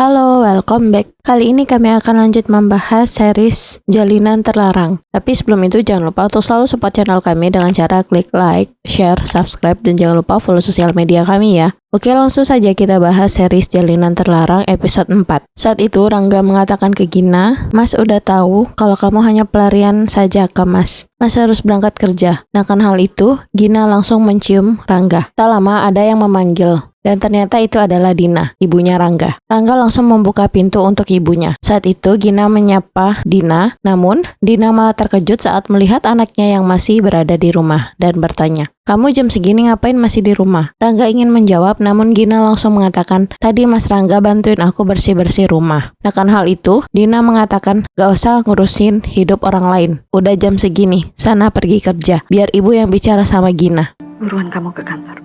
Halo, welcome back. Kali ini kami akan lanjut membahas series Jalinan Terlarang. Tapi sebelum itu jangan lupa untuk selalu support channel kami dengan cara klik like, share, subscribe, dan jangan lupa follow sosial media kami ya. Oke, langsung saja kita bahas series Jalinan Terlarang episode 4. Saat itu Rangga mengatakan ke Gina, "Mas udah tahu kalau kamu hanya pelarian saja ke Mas. Mas harus berangkat kerja." Nah, kan hal itu, Gina langsung mencium Rangga. Tak lama ada yang memanggil. Dan ternyata itu adalah Dina, ibunya Rangga. Rangga langsung membuka pintu untuk ibunya. Saat itu Gina menyapa Dina, namun Dina malah terkejut saat melihat anaknya yang masih berada di rumah dan bertanya, "Kamu jam segini ngapain masih di rumah?" Rangga ingin menjawab, namun Gina langsung mengatakan, "Tadi Mas Rangga bantuin aku bersih-bersih rumah." Nah, kan hal itu, Dina mengatakan, "Gak usah ngurusin hidup orang lain. Udah jam segini, sana pergi kerja. Biar ibu yang bicara sama Gina." "Buruan kamu ke kantor.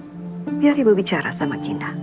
Biar ibu bicara sama Gina."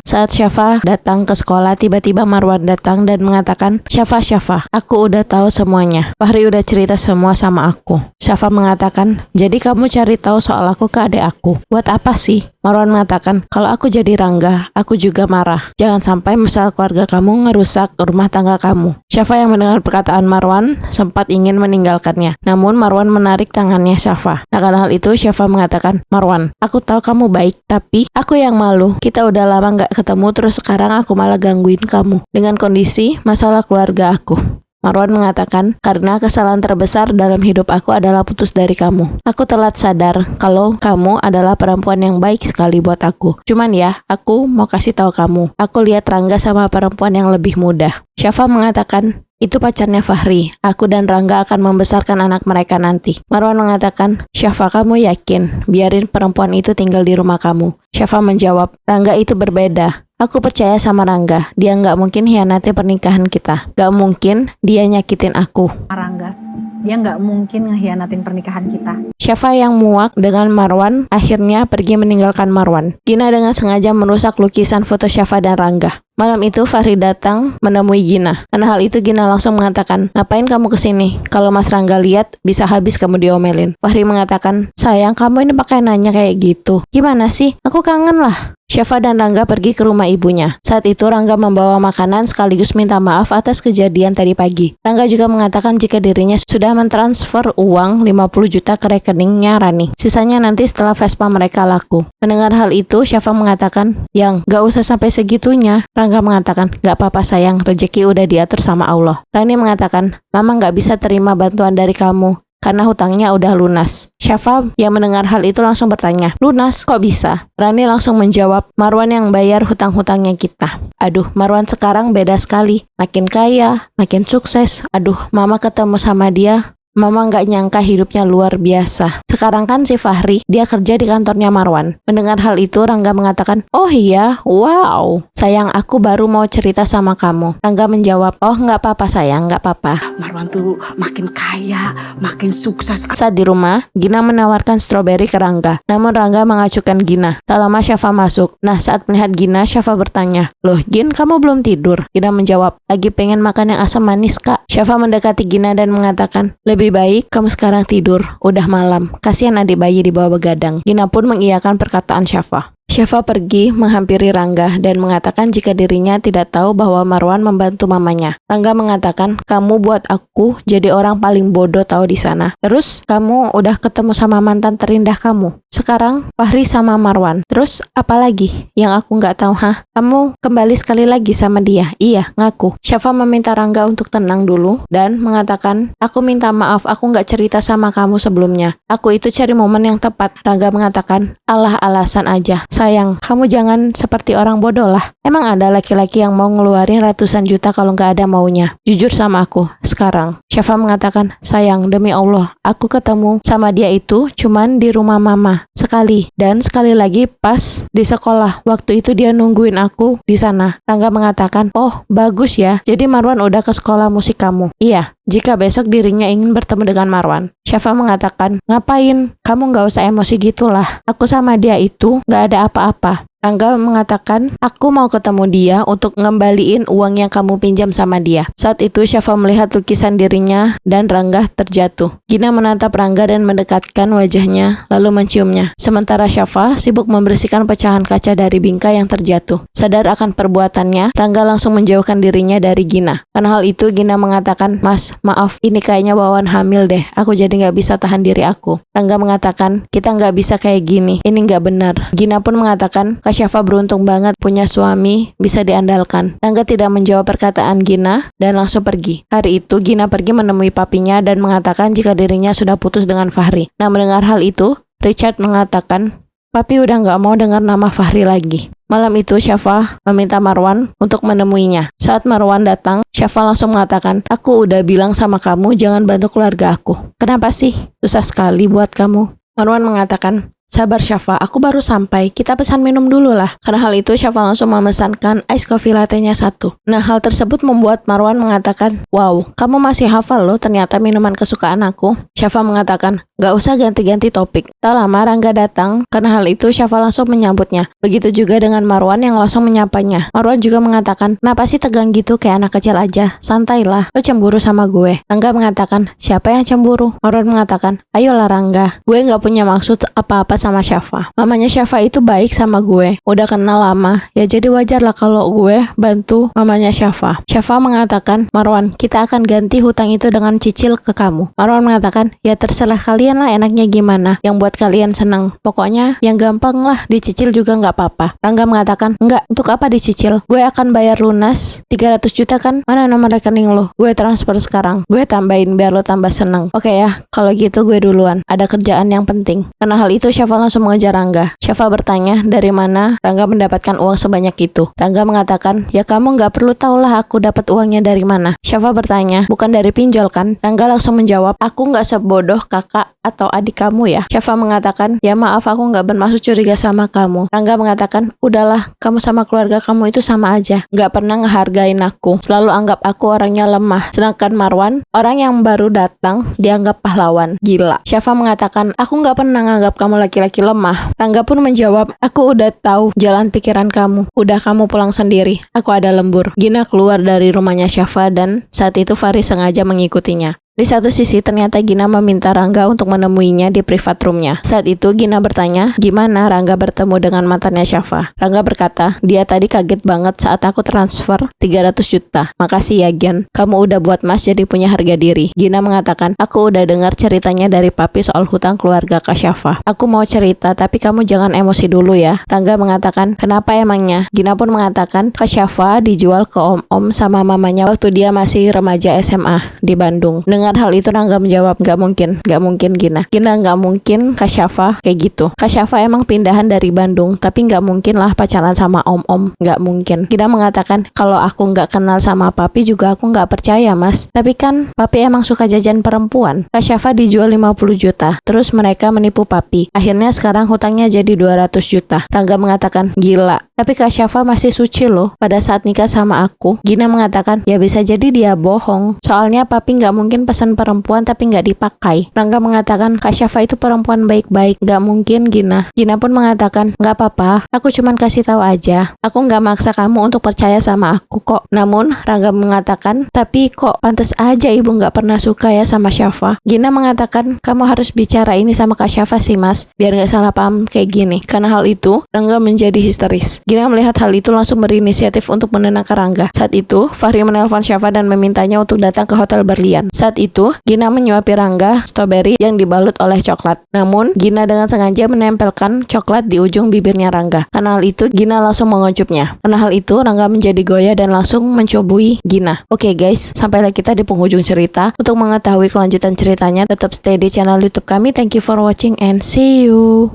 Saat Syafa datang ke sekolah, tiba-tiba Marwan datang dan mengatakan, Syafa, aku udah tahu semuanya. Fahri udah cerita semua sama aku." Syafa mengatakan, "Jadi kamu cari tahu soal aku ke adik aku. Buat apa sih?" Marwan mengatakan, "Kalau aku jadi Rangga, aku juga marah. Jangan sampai masalah keluarga kamu ngerusak rumah tangga kamu." Syafa yang mendengar perkataan Marwan sempat ingin meninggalkannya. Namun Marwan menarik tangannya Syafa. Nah, karena hal itu Syafa mengatakan, "Marwan, aku tahu kamu baik, tapi aku yang malu. Kita udah lama gak ketemu, terus sekarang aku malah gangguin kamu dengan kondisi masalah keluarga aku." Marwan mengatakan, "Karena kesalahan terbesar dalam hidup aku adalah putus dari kamu. Aku telat sadar kalau kamu adalah perempuan yang baik sekali buat aku. Cuman ya, aku mau kasih tahu kamu. Aku lihat Rangga sama perempuan yang lebih muda." Syafa mengatakan, "Itu pacarnya Fahri. Aku dan Rangga akan membesarkan anak mereka nanti." Marwan mengatakan, "Syafa, kamu yakin biarin perempuan itu tinggal di rumah kamu?" Syafa menjawab, "Rangga itu berbeda. Aku percaya sama Rangga. Dia nggak mungkin hianati pernikahan kita. Nggak mungkin dia nyakitin aku." Rangga, dia nggak mungkin ngehianatin pernikahan kita. Syafa yang muak dengan Marwan akhirnya pergi meninggalkan Marwan. Gina dengan sengaja merusak lukisan foto Syafa dan Rangga. Malam itu Fahri datang menemui Gina. Karena hal itu Gina langsung mengatakan, "Ngapain kamu kesini? Kalau Mas Rangga lihat, bisa habis kamu diomelin." Fahri mengatakan, "Sayang, kamu ini pakai nanya kayak gitu. Gimana sih? Aku kangen lah." Syafa dan Rangga pergi ke rumah ibunya. Saat itu Rangga membawa makanan sekaligus minta maaf atas kejadian tadi pagi. Rangga juga mengatakan jika dirinya sudah mentransfer uang 50 juta ke rekeningnya Rani. Sisanya nanti setelah Vespa mereka laku. Mendengar hal itu, Syafa mengatakan, "Yang, gak usah sampai segitunya." Rangga mengatakan, "Gak apa-apa sayang, rezeki udah diatur sama Allah." Rani mengatakan, "Mama gak bisa terima bantuan dari kamu karena hutangnya udah lunas." Syafa yang mendengar hal itu langsung bertanya, "Lunas? Kok bisa?" Rani langsung menjawab, "Marwan yang bayar hutang-hutangnya kita." Aduh, Marwan sekarang beda sekali. Makin kaya, makin sukses. Aduh, Mama ketemu sama dia, Mama nggak nyangka hidupnya luar biasa. Sekarang kan si Fahri, dia kerja di kantornya Marwan. Mendengar hal itu, Rangga mengatakan, "Oh iya, wow. Sayang, aku baru mau cerita sama kamu." Rangga menjawab, "Oh nggak apa-apa sayang, nggak apa-apa." Marwan tuh makin kaya, makin sukses. Saat di rumah, Gina menawarkan stroberi ke Rangga. Namun Rangga mengacuhkan Gina. Tak lama Syafa masuk. Nah, saat melihat Gina, Syafa bertanya, "Loh Gin, kamu belum tidur?" Gina menjawab, "Lagi pengen makan yang asam manis kak." Syafa mendekati Gina dan mengatakan, "Lebih baik kamu sekarang tidur, udah malam. Kasihan adik bayi di bawah begadang." Gina pun mengiyakan perkataan Syafa. Syafa pergi menghampiri Rangga dan mengatakan jika dirinya tidak tahu bahwa Marwan membantu mamanya. Rangga mengatakan, "Kamu buat aku jadi orang paling bodoh tahu di sana. Terus kamu udah ketemu sama mantan terindah kamu. Sekarang Fahri sama Marwan. Terus apa lagi yang aku nggak tahu, hah? Kamu kembali sekali lagi sama dia?" "Iya, ngaku." Syafa meminta Rangga untuk tenang dulu dan mengatakan, "Aku minta maaf, aku nggak cerita sama kamu sebelumnya. Aku itu cari momen yang tepat." Rangga mengatakan, "Alah, alasan aja. Sayang, kamu jangan seperti orang bodoh lah. Emang ada laki-laki yang mau ngeluarin ratusan juta kalau nggak ada maunya? Jujur sama aku, sekarang." Syafa mengatakan, "Sayang, demi Allah, aku ketemu sama dia itu cuman di rumah mama. Sekali, dan sekali lagi pas di sekolah. Waktu itu dia nungguin aku di sana." Rangga mengatakan, "Oh, bagus ya. Jadi Marwan udah ke sekolah musik kamu?" "Iya, jika besok dirinya ingin bertemu dengan Marwan." Syafa mengatakan, "Ngapain? Kamu gak usah emosi gitulah. Aku sama dia itu gak ada apa-apa." Rangga mengatakan, aku mau ketemu dia untuk ngembaliin uang yang kamu pinjam sama dia. Saat itu Syafa melihat lukisan dirinya dan Rangga terjatuh. Gina menatap Rangga dan mendekatkan wajahnya lalu menciumnya. Sementara Syafa sibuk membersihkan pecahan kaca dari bingkai yang terjatuh. Sadar akan perbuatannya, Rangga langsung menjauhkan dirinya dari Gina. Karena hal itu Gina mengatakan, Mas, maaf, ini kayaknya bawaan hamil deh. Aku jadi nggak bisa tahan diri aku. Rangga mengatakan, kita nggak bisa kayak gini. Ini nggak benar. Gina pun mengatakan, Kak Syafa beruntung banget punya suami bisa diandalkan. Rangga tidak menjawab perkataan Gina dan langsung pergi. Hari itu Gina pergi menemui papinya dan mengatakan jika dirinya sudah putus dengan Fahri. Nah, mendengar hal itu, Richard mengatakan, Papi udah nggak mau dengar nama Fahri lagi. Malam itu Syafa meminta Marwan untuk menemuinya. Saat Marwan datang, Syafa langsung mengatakan, aku udah bilang sama kamu jangan bantu keluarga aku. Kenapa sih? Susah sekali buat kamu. Marwan mengatakan, sabar Syafa, aku baru sampai. Kita pesan minum dulu lah. Karena hal itu Syafa langsung memesankan ice coffee latte-nya 1. Nah, hal tersebut membuat Marwan mengatakan, wow, kamu masih hafal loh ternyata minuman kesukaan aku. Syafa mengatakan, gak usah ganti-ganti topik. Tak lama Rangga datang. Karena hal itu Syafa langsung menyambutnya. Begitu juga dengan Marwan yang langsung menyapanya. Marwan juga mengatakan, kenapa sih tegang gitu kayak anak kecil aja? Santailah, lo cemburu sama gue. Rangga mengatakan, siapa yang cemburu? Marwan mengatakan, ayolah Rangga, gue gak punya maksud apa-apa sama Syafa. Mamanya Syafa itu baik sama gue. Udah kenal lama, ya jadi wajar lah kalau gue bantu mamanya Syafa. Syafa mengatakan, Marwan, kita akan ganti hutang itu dengan cicil ke kamu. Marwan mengatakan, ya terserah kalian lah enaknya gimana. Yang buat kalian senang. Pokoknya yang gampang lah, dicicil juga nggak apa-apa. Rangga mengatakan, enggak, untuk apa dicicil? Gue akan bayar lunas 300 juta kan? Mana nomor rekening lo? Gue transfer sekarang. Gue tambahin biar lo tambah seneng. Oke ya, kalau gitu gue duluan. Ada kerjaan yang penting. Karena hal itu Syafa langsung mengejar Rangga. Syafa bertanya dari mana Rangga mendapatkan uang sebanyak itu. Rangga mengatakan, ya kamu nggak perlu tahu lah aku dapat uangnya dari mana. Syafa bertanya, bukan dari pinjol kan? Rangga langsung menjawab, aku nggak sebodoh kakak atau adik kamu ya. Syafa mengatakan, ya maaf aku nggak bermaksud curiga sama kamu. Rangga mengatakan, udahlah, kamu sama keluarga kamu itu sama aja. Nggak pernah ngehargain aku. Selalu anggap aku orangnya lemah. Sedangkan Marwan, orang yang baru datang, dianggap pahlawan. Gila. Syafa mengatakan, aku nggak pernah nganggap kamu laki-laki lemah. Rangga pun menjawab, aku udah tahu jalan pikiran kamu. Udah kamu pulang sendiri. Aku ada lembur. Gina keluar dari rumahnya Syafa dan saat itu Fahri sengaja mengikutinya. Di satu sisi ternyata Gina meminta Rangga untuk menemuinya di privat roomnya. Saat itu Gina bertanya, gimana Rangga bertemu dengan mantannya Syafa? Rangga berkata, dia tadi kaget banget saat aku transfer 300 juta. Makasih ya Gian, kamu udah buat Mas jadi punya harga diri. Gina mengatakan, aku udah dengar ceritanya dari papi soal hutang keluarga ke Syafa. Aku mau cerita tapi kamu jangan emosi dulu ya. Rangga mengatakan, kenapa emangnya? Gina pun mengatakan, ke Syafa dijual ke om-om sama mamanya waktu dia masih remaja SMA di Bandung. Dengan hal itu Rangga menjawab, gak mungkin Gina gak mungkin Kak Syafa kayak gitu. Kak Syafa emang pindahan dari Bandung, tapi gak mungkin lah pacaran sama om-om, gak mungkin. Gina mengatakan, kalau aku gak kenal sama papi juga aku gak percaya Mas. Tapi kan papi emang suka jajan perempuan. Kak Syafa dijual 50 juta, terus mereka menipu papi. Akhirnya sekarang hutangnya jadi 200 juta. Rangga mengatakan, gila. Tapi Kak Syafa masih suci loh pada saat nikah sama aku. Gina mengatakan, ya bisa jadi dia bohong. Soalnya papi gak mungkin pesan perempuan tapi nggak dipakai. Rangga mengatakan, Kak Syafa itu perempuan baik-baik, nggak mungkin Gina. Gina pun mengatakan, nggak apa-apa, aku cuman kasih tahu aja. Aku nggak maksa kamu untuk percaya sama aku kok. Namun Rangga mengatakan, tapi kok pantas aja ibu nggak pernah suka ya sama Syafa. Gina mengatakan, kamu harus bicara ini sama Kak Syafa sih Mas, biar nggak salah paham kayak gini. Karena hal itu Rangga menjadi histeris. Gina melihat hal itu langsung berinisiatif untuk menenangkan Rangga. Saat itu Fahri menelpon Syafa dan memintanya untuk datang ke Hotel Berlian. Saat itu Gina menyuapi Rangga strawberry yang dibalut oleh coklat. Namun Gina dengan sengaja menempelkan coklat di ujung bibirnya Rangga. Karena hal itu Gina langsung mengocupnya. Karena hal itu Rangga menjadi goyah dan langsung mencubui Gina. Oke guys, sampailah kita di penghujung cerita. Untuk mengetahui kelanjutan ceritanya tetap stay di channel YouTube kami. Thank you for watching and see you.